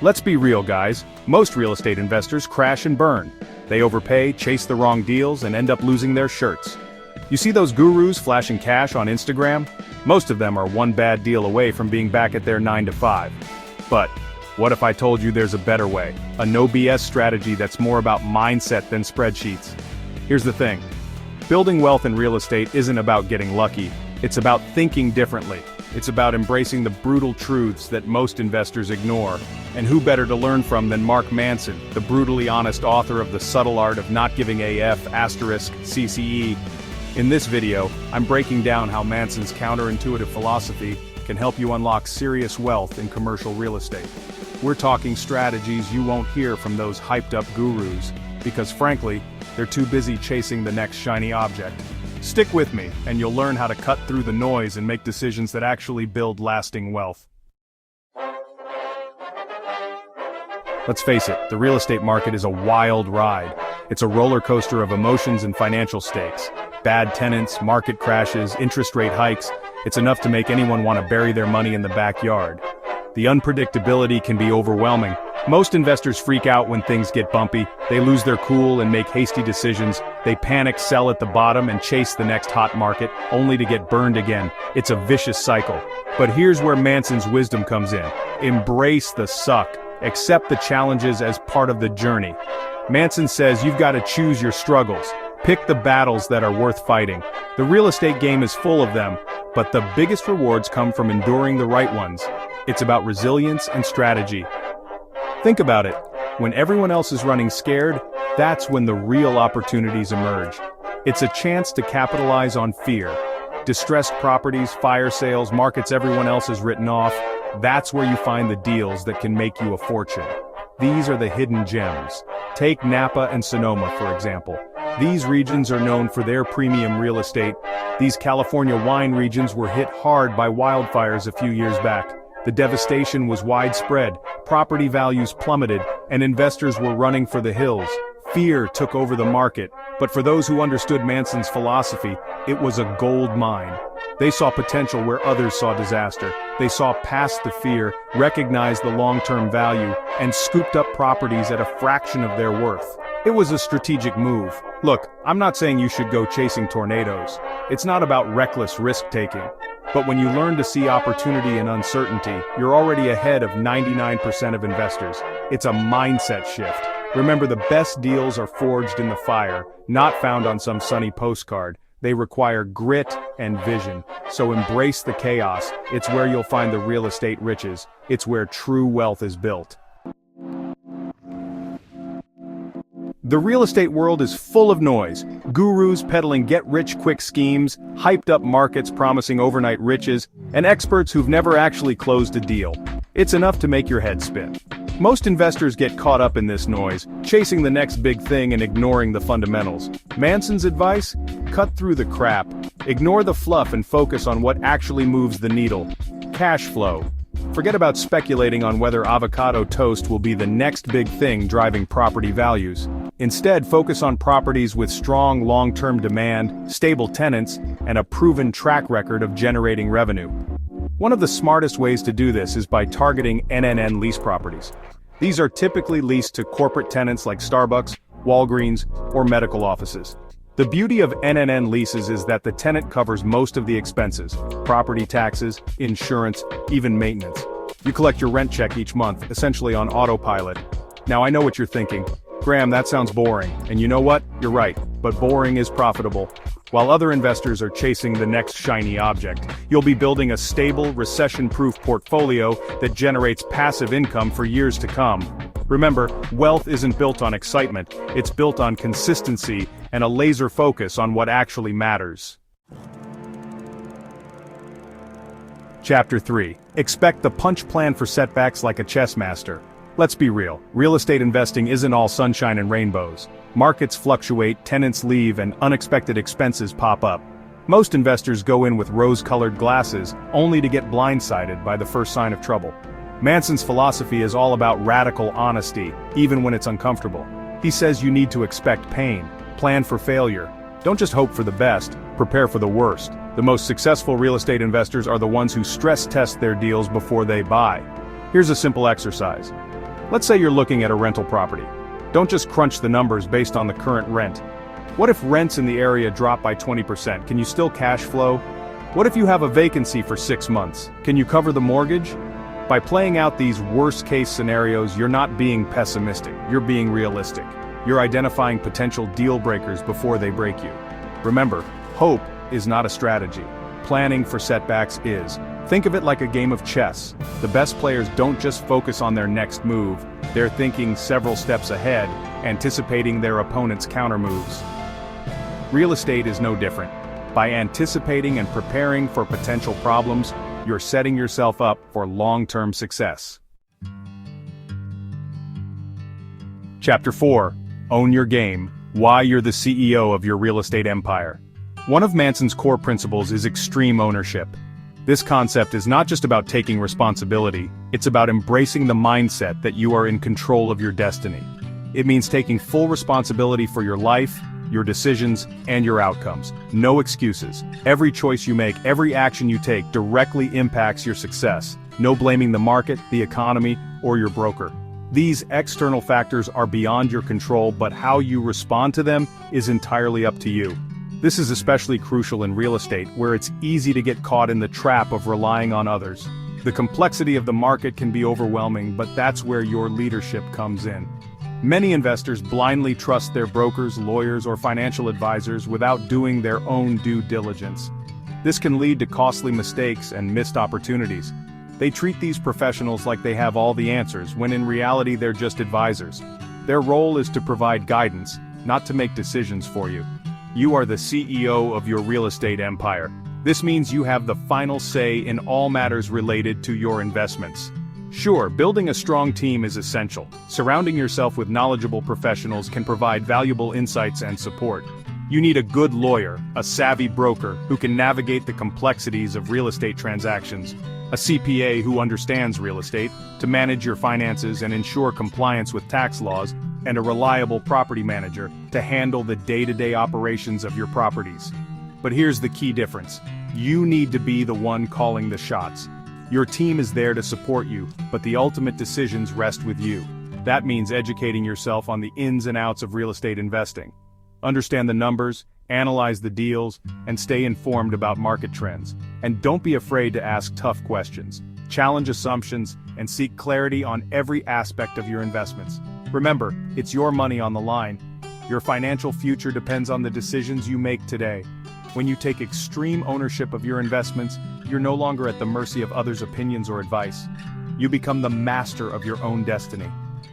Let's be real, guys. Most real estate investors crash and burn. They overpay, chase the wrong deals, and end up losing their shirts. You see those gurus flashing cash on Instagram? Most of them are one bad deal away from being back at their 9-to-5. But what if I told you there's a better way? A no BS strategy that's more about mindset than spreadsheets. Here's the thing. Building wealth in real estate isn't about getting lucky. It's about thinking differently. It's about embracing the brutal truths that most investors ignore. And who better to learn from than Mark Manson, the brutally honest author of The Subtle Art of Not Giving AF *CCE. In this video, I'm breaking down how Manson's counterintuitive philosophy can help you unlock serious wealth in commercial real estate. We're talking strategies you won't hear from those hyped-up gurus, because frankly, they're too busy chasing the next shiny object. Stick with me, and you'll learn how to cut through the noise and make decisions that actually build lasting wealth. Let's face it, the real estate market is a wild ride. It's a roller coaster of emotions and financial stakes. Bad tenants, market crashes, interest rate hikes. It's enough to make anyone want to bury their money in the backyard. The unpredictability can be overwhelming. Most investors freak out when things get bumpy. They lose their cool and make hasty decisions. They panic, sell at the bottom, and chase the next hot market, only to get burned again. It's a vicious cycle. But here's where Manson's wisdom comes in. Embrace the suck. Accept the challenges as part of the journey. Manson says you've got to choose your struggles. Pick the battles that are worth fighting. The real estate game is full of them, but the biggest rewards come from enduring the right ones. It's about resilience and strategy. Think about it. When everyone else is running scared, that's when the real opportunities emerge. It's a chance to capitalize on fear. Distressed properties, fire sales, markets everyone else has written off. That's where you find the deals that can make you a fortune. These are the hidden gems. Take Napa and Sonoma, for example. These regions are known for their premium real estate. These California wine regions were hit hard by wildfires a few years back. The devastation was widespread, property values plummeted, and investors were running for the hills. Fear took over the market, but for those who understood Manson's philosophy, it was a gold mine. They saw potential where others saw disaster. They saw past the fear, recognized the long-term value, and scooped up properties at a fraction of their worth. It was a strategic move. Look, I'm not saying you should go chasing tornadoes. It's not about reckless risk-taking. But when you learn to see opportunity in uncertainty, you're already ahead of 99% of investors. It's a mindset shift. Remember, the best deals are forged in the fire, not found on some sunny postcard. They require grit and vision. So embrace the chaos. It's where you'll find the real estate riches. It's where true wealth is built. The real estate world is full of noise. Gurus peddling get-rich-quick schemes, hyped-up markets promising overnight riches, and experts who've never actually closed a deal. It's enough to make your head spin. Most investors get caught up in this noise, chasing the next big thing and ignoring the fundamentals. Manson's advice? Cut through the crap. Ignore the fluff and focus on what actually moves the needle. Cash flow. Forget about speculating on whether avocado toast will be the next big thing driving property values. Instead, focus on properties with strong long-term demand, stable tenants, and a proven track record of generating revenue. One of the smartest ways to do this is by targeting NNN lease properties. These are typically leased to corporate tenants like Starbucks, Walgreens, or medical offices. The beauty of NNN leases is that the tenant covers most of the expenses: property taxes, insurance, even maintenance. You collect your rent check each month, essentially on autopilot. Now I know what you're thinking. Graham, that sounds boring. And you know what? You're right. But boring is profitable. While other investors are chasing the next shiny object, you'll be building a stable, recession-proof portfolio that generates passive income for years to come. Remember, wealth isn't built on excitement, it's built on consistency and a laser focus on what actually matters. Chapter 3. Expect the punch plan for setbacks like a chess master. Let's be real, real estate investing isn't all sunshine and rainbows. Markets fluctuate, tenants leave, and unexpected expenses pop up. Most investors go in with rose-colored glasses, only to get blindsided by the first sign of trouble. Manson's philosophy is all about radical honesty, even when it's uncomfortable. He says you need to expect pain, plan for failure. Don't just hope for the best, prepare for the worst. The most successful real estate investors are the ones who stress test their deals before they buy. Here's a simple exercise. Let's say you're looking at a rental property. Don't just crunch the numbers based on the current rent. What if rents in the area drop by 20%? Can you still cash flow? What if you have a vacancy for 6 months? Can you cover the mortgage? By playing out these worst-case scenarios, you're not being pessimistic, you're being realistic. You're identifying potential deal breakers before they break you. Remember, hope is not a strategy. Planning for setbacks is. Think of it like a game of chess. The best players don't just focus on their next move, they're thinking several steps ahead, anticipating their opponent's countermoves. Real estate is no different. By anticipating and preparing for potential problems, you're setting yourself up for long-term success. Chapter 4. Own your game. Why you're the CEO of your real estate empire. One of Manson's core principles is extreme ownership. This concept is not just about taking responsibility, it's about embracing the mindset that you are in control of your destiny. It means taking full responsibility for your life, your decisions, and your outcomes. No excuses. Every choice you make, every action you take directly impacts your success. No blaming the market, the economy, or your broker. These external factors are beyond your control, but how you respond to them is entirely up to you. This is especially crucial in real estate, where it's easy to get caught in the trap of relying on others. The complexity of the market can be overwhelming, but that's where your leadership comes in. Many investors blindly trust their brokers, lawyers, or financial advisors without doing their own due diligence. This can lead to costly mistakes and missed opportunities. They treat these professionals like they have all the answers, when in reality they're just advisors. Their role is to provide guidance, not to make decisions for you. You are the CEO of your real estate empire. This means you have the final say in all matters related to your investments. Sure, building a strong team is essential. Surrounding yourself with knowledgeable professionals can provide valuable insights and support. You need a good lawyer, a savvy broker who can navigate the complexities of real estate transactions, a CPA who understands real estate, to manage your finances and ensure compliance with tax laws, and a reliable property manager to handle the day-to-day operations of your properties. But here's the key difference. You need to be the one calling the shots. Your team is there to support you, but the ultimate decisions rest with you. That means educating yourself on the ins and outs of real estate investing. Understand the numbers, analyze the deals, and stay informed about market trends. And don't be afraid to ask tough questions. Challenge assumptions, and seek clarity on every aspect of your investments. Remember, it's your money on the line. Your financial future depends on the decisions you make today. When you take extreme ownership of your investments, you're no longer at the mercy of others' opinions or advice. You become the master of your own destiny.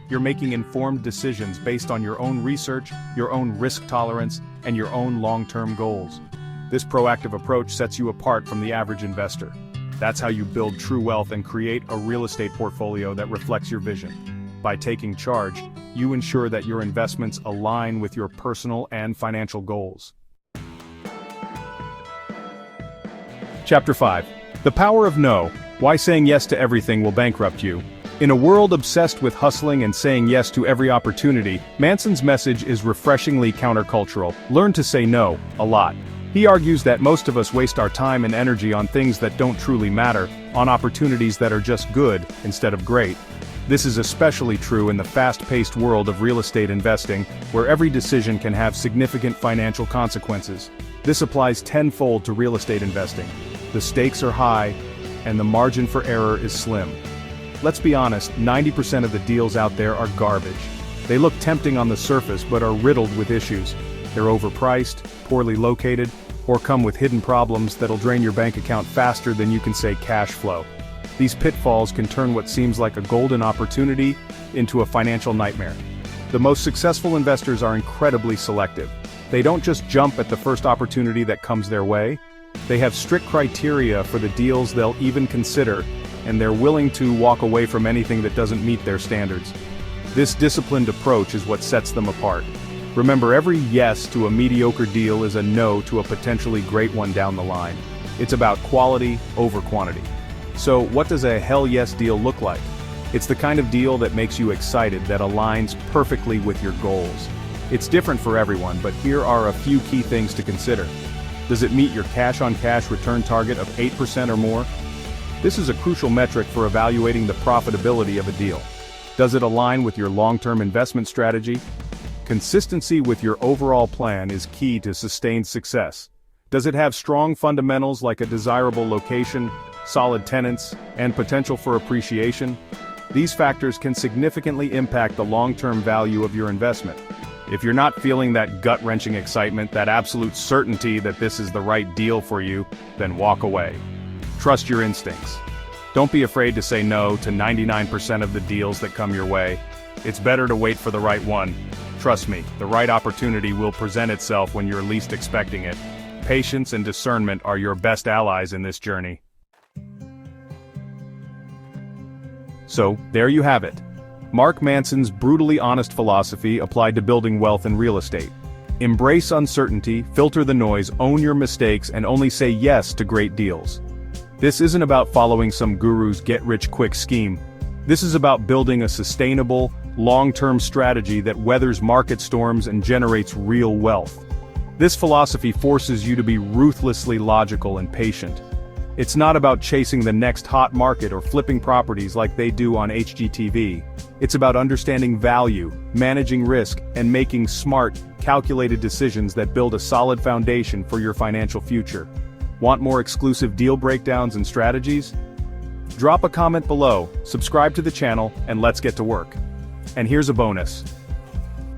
You're making informed decisions based on your own research, your own risk tolerance, and your own long-term goals. This proactive approach sets you apart from the average investor. That's how you build true wealth and create a real estate portfolio that reflects your vision. By taking charge, you ensure that your investments align with your personal and financial goals. Chapter 5. The Power of No. Why saying yes to everything will bankrupt you. In a world obsessed with hustling and saying yes to every opportunity, Manson's message is refreshingly countercultural. Learn to say no, a lot. He argues that most of us waste our time and energy on things that don't truly matter, on opportunities that are just good, instead of great. This is especially true in the fast-paced world of real estate investing, where every decision can have significant financial consequences. This applies tenfold to real estate investing. The stakes are high, and the margin for error is slim. Let's be honest, 90% of the deals out there are garbage. They look tempting on the surface but are riddled with issues. They're overpriced, poorly located, or come with hidden problems that'll drain your bank account faster than you can say cash flow. These pitfalls can turn what seems like a golden opportunity into a financial nightmare. The most successful investors are incredibly selective. They don't just jump at the first opportunity that comes their way. They have strict criteria for the deals they'll even consider, and they're willing to walk away from anything that doesn't meet their standards. This disciplined approach is what sets them apart. Remember, every yes to a mediocre deal is a no to a potentially great one down the line. It's about quality over quantity. So, what does a hell yes deal look like? It's the kind of deal that makes you excited, that aligns perfectly with your goals. It's different for everyone, but here are a few key things to consider. Does it meet your cash-on-cash return target of 8% or more? This is a crucial metric for evaluating the profitability of a deal. Does it align with your long-term investment strategy? Consistency with your overall plan is key to sustained success. Does it have strong fundamentals like a desirable location, solid tenants, and potential for appreciation? These factors can significantly impact the long-term value of your investment. If you're not feeling that gut-wrenching excitement, that absolute certainty that this is the right deal for you, then walk away. Trust your instincts. Don't be afraid to say no to 99% of the deals that come your way. It's better to wait for the right one. Trust me, the right opportunity will present itself when you're least expecting it. Patience and discernment are your best allies in this journey. So, there you have it. Mark Manson's brutally honest philosophy applied to building wealth in real estate. Embrace uncertainty, filter the noise, own your mistakes, and only say yes to great deals. This isn't about following some guru's get-rich-quick scheme. This is about building a sustainable, long-term strategy that weathers market storms and generates real wealth. This philosophy forces you to be ruthlessly logical and patient. It's not about chasing the next hot market or flipping properties like they do on HGTV. It's about understanding value, managing risk, and making smart, calculated decisions that build a solid foundation for your financial future. Want more exclusive deal breakdowns and strategies? Drop a comment below, subscribe to the channel, and let's get to work. And here's a bonus.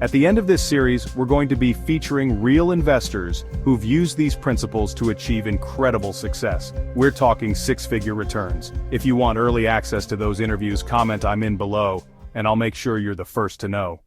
At the end of this series, we're going to be featuring real investors who've used these principles to achieve incredible success. We're talking six-figure returns. If you want early access to those interviews, comment "I'm in" below, and I'll make sure you're the first to know.